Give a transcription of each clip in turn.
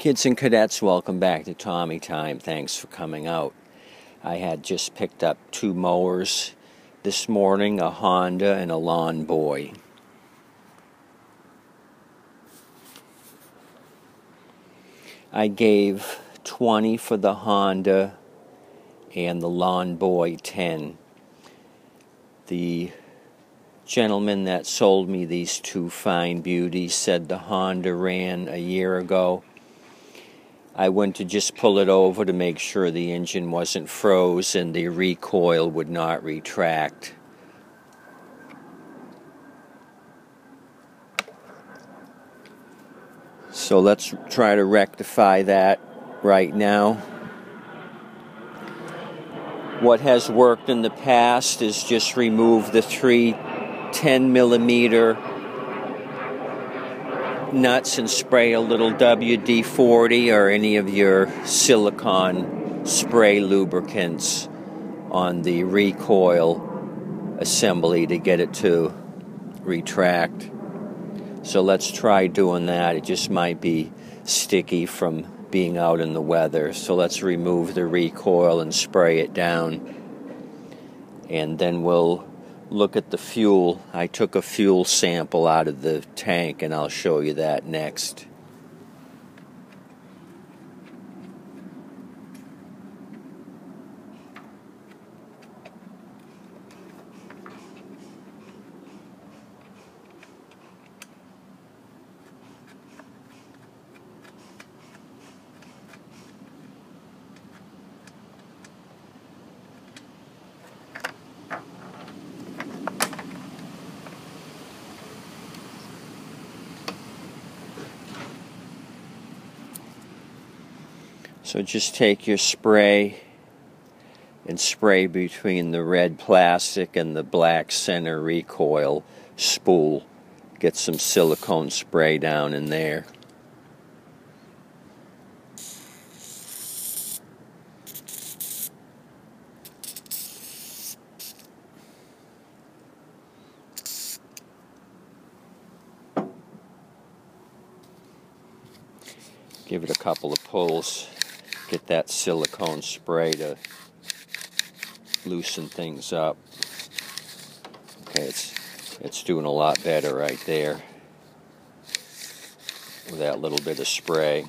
Kids and cadets, welcome back to Tommy Time. Thanks for coming out. I had just picked up two mowers this morning, a Honda and a Lawn-Boy. I gave 20 for the Honda and the Lawn-Boy 10. The gentleman that sold me these two fine beauties said the Honda ran a year ago. I went to just pull it over to make sure the engine wasn't froze and the recoil would not retract. So let's try to rectify that right now. What has worked in the past is just remove the three 10mm nuts and spray a little WD-40 or any of your silicone spray lubricants on the recoil assembly to get it to retract. So let's try doing that. It just might be sticky from being out in the weather. So let's remove the recoil and spray it down. And then we'll look at the fuel. I took a fuel sample out of the tank and I'll show you that next. So just take your spray and spray between the red plastic and the black center recoil spool. Get some silicone spray down in there. Give it a couple of pulls. Get that silicone spray to loosen things up. Okay, it's doing a lot better right there with that little bit of spray.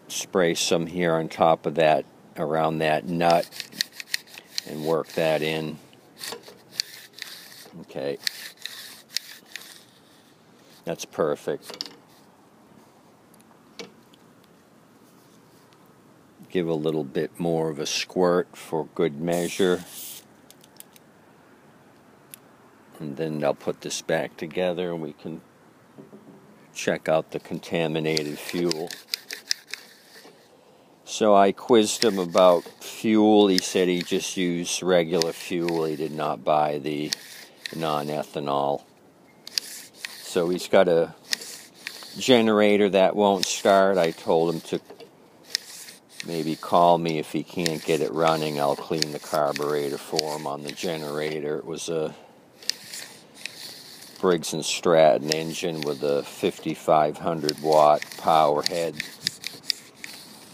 Spray some here on top of that, around that nut, and work that in. Okay, that's perfect. Give a little bit more of a squirt for good measure. And then I'll put this back together and we can check out the contaminated fuel. So I quizzed him about fuel. He said he just used regular fuel. He did not buy the non-ethanol. So he's got a generator that won't start. I told him to maybe call me if he can't get it running. I'll clean the carburetor for him on the generator. It was a Briggs & Stratton engine with a 5500 watt power head.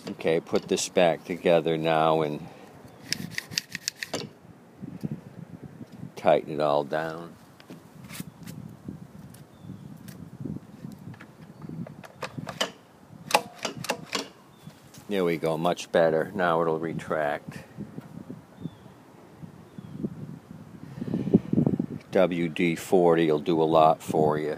Okay, put this back together now and tighten it all down. There we go, much better. Now it'll retract. WD-40 will do a lot for you.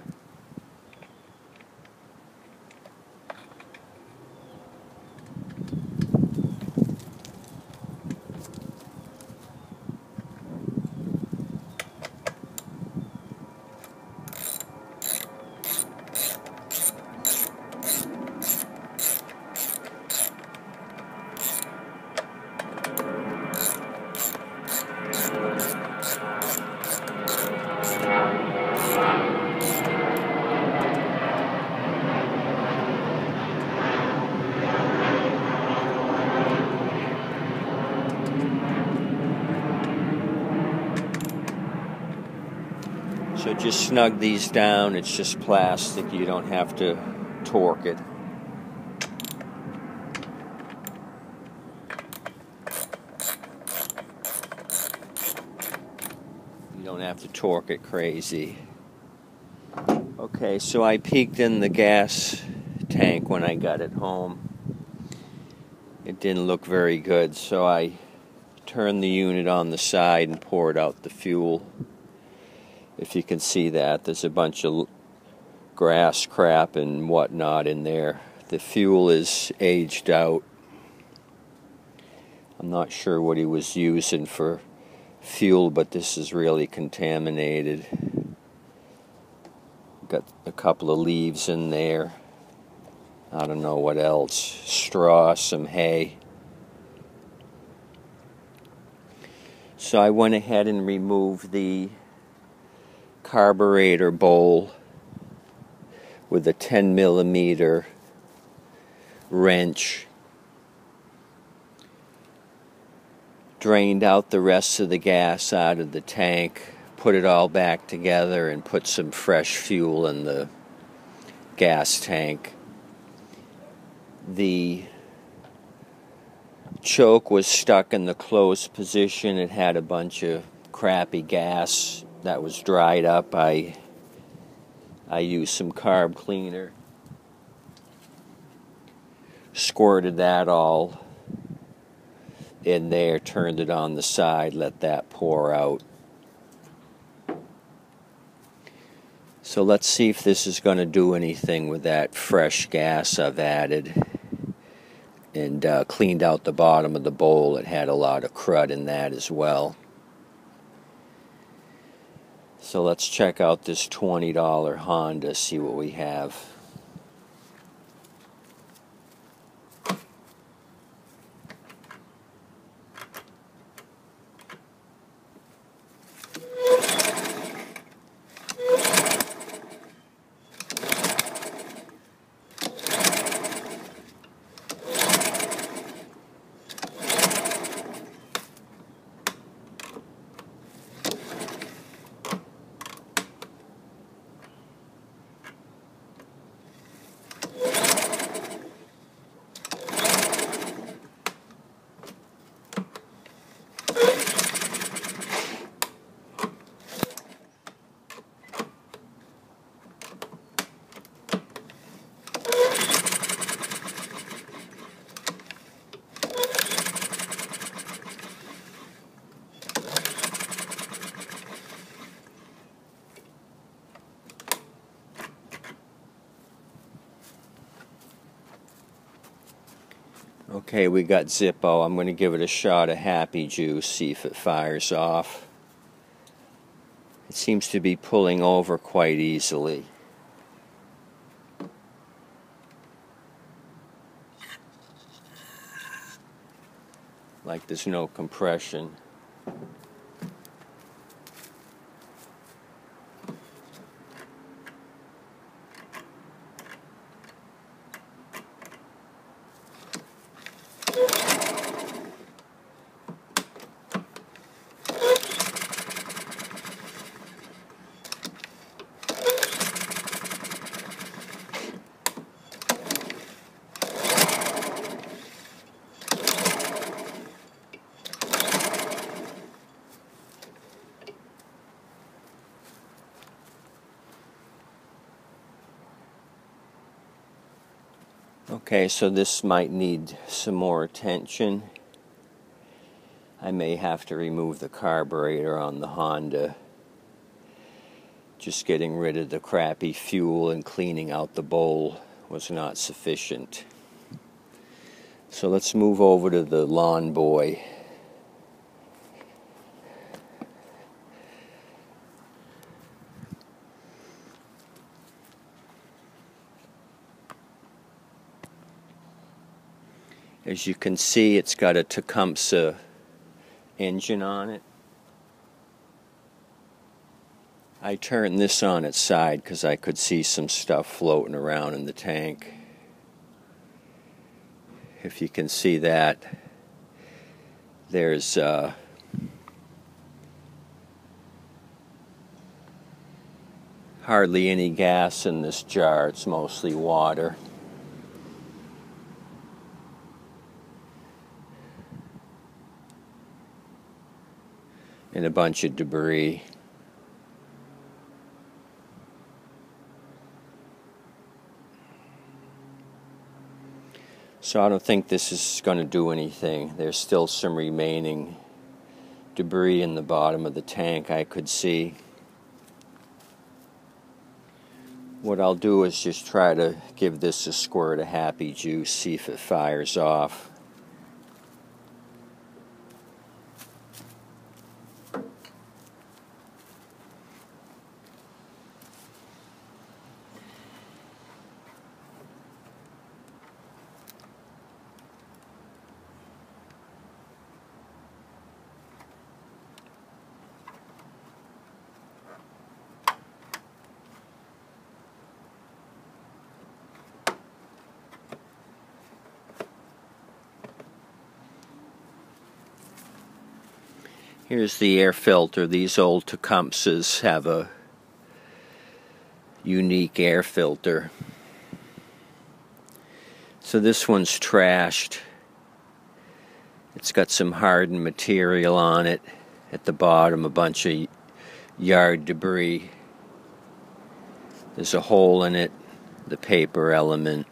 just snug these down. It's just plastic. You don't have to torque it. You don't have to torque it crazy. Okay, so I peeked in the gas tank when I got it home. It didn't look very good, so I turned the unit on the side and poured out the fuel. If you can see that, there's a bunch of grass crap and whatnot in there. The fuel is aged out. I'm not sure what he was using for fuel, but this is really contaminated. Got a couple of leaves in there. I don't know what else. Straw, some hay. So I went ahead and removed the carburetor bowl with a 10mm wrench. Drained out the rest of the gas out of the tank, put it all back together, and put some fresh fuel in the gas tank. The choke was stuck in the closed position. It had a bunch of crappy gas that was dried up. I used some carb cleaner, squirted that all in there, turned it on the side, let that pour out. So let's see if this is going to do anything with that fresh gas I've added. And cleaned out the bottom of the bowl. It had a lot of crud in that as well. So let's check out this $20 Honda, see what we have. Okay, we got Zippo. I'm going to give it a shot of Happy Juice, see if it fires off. It seems to be pulling over quite easily. Like there's no compression. Okay, so this might need some more attention. I may have to remove the carburetor on the Honda. Just getting rid of the crappy fuel and cleaning out the bowl was not sufficient. So let's move over to the Lawn-Boy. As you can see, it's got a Tecumseh engine on it. I turned this on its side because I could see some stuff floating around in the tank. If you can see that, there's Hardly any gas in this jar, it's mostly water. And a bunch of debris. So I don't think this is going to do anything. There's still some remaining debris in the bottom of the tank I could see. What I'll do is just try to give this a squirt of happy juice, see if it fires off. Here's the air filter. These old Tecumsehs have a unique air filter. So this one's trashed. It's got some hardened material on it. At the bottom, a bunch of yard debris. There's a hole in it, the paper element.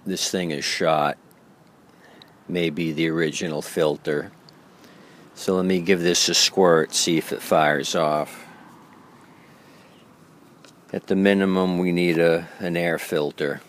This thing is shot. Maybe the original filter. So let me give this a squirt, see if it fires off. At the minimum, we need an air filter.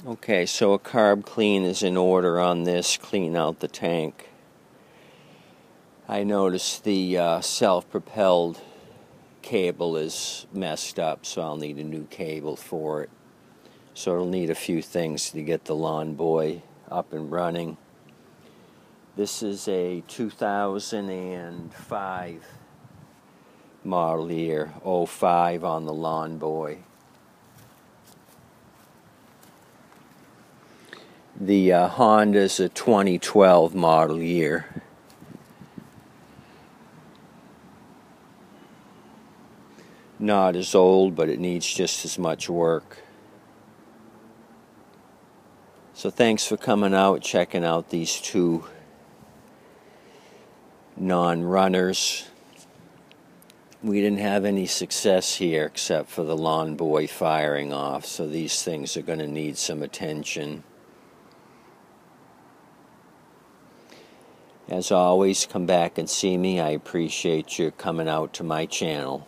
Okay, so a Carb Clean is in order on this, clean out the tank. I noticed the self-propelled cable is messed up, so I'll need a new cable for it. So it'll need a few things to get the Lawn-Boy up and running. This is a 2005 model year, 05 on the Lawn-Boy. The Honda's a 2012 model year. Not as old, but it needs just as much work. So thanks for coming out, checking out these two non-runners. We didn't have any success here except for the Lawn-Boy firing off, so these things are going to need some attention. As always, come back and see me. I appreciate you coming out to my channel.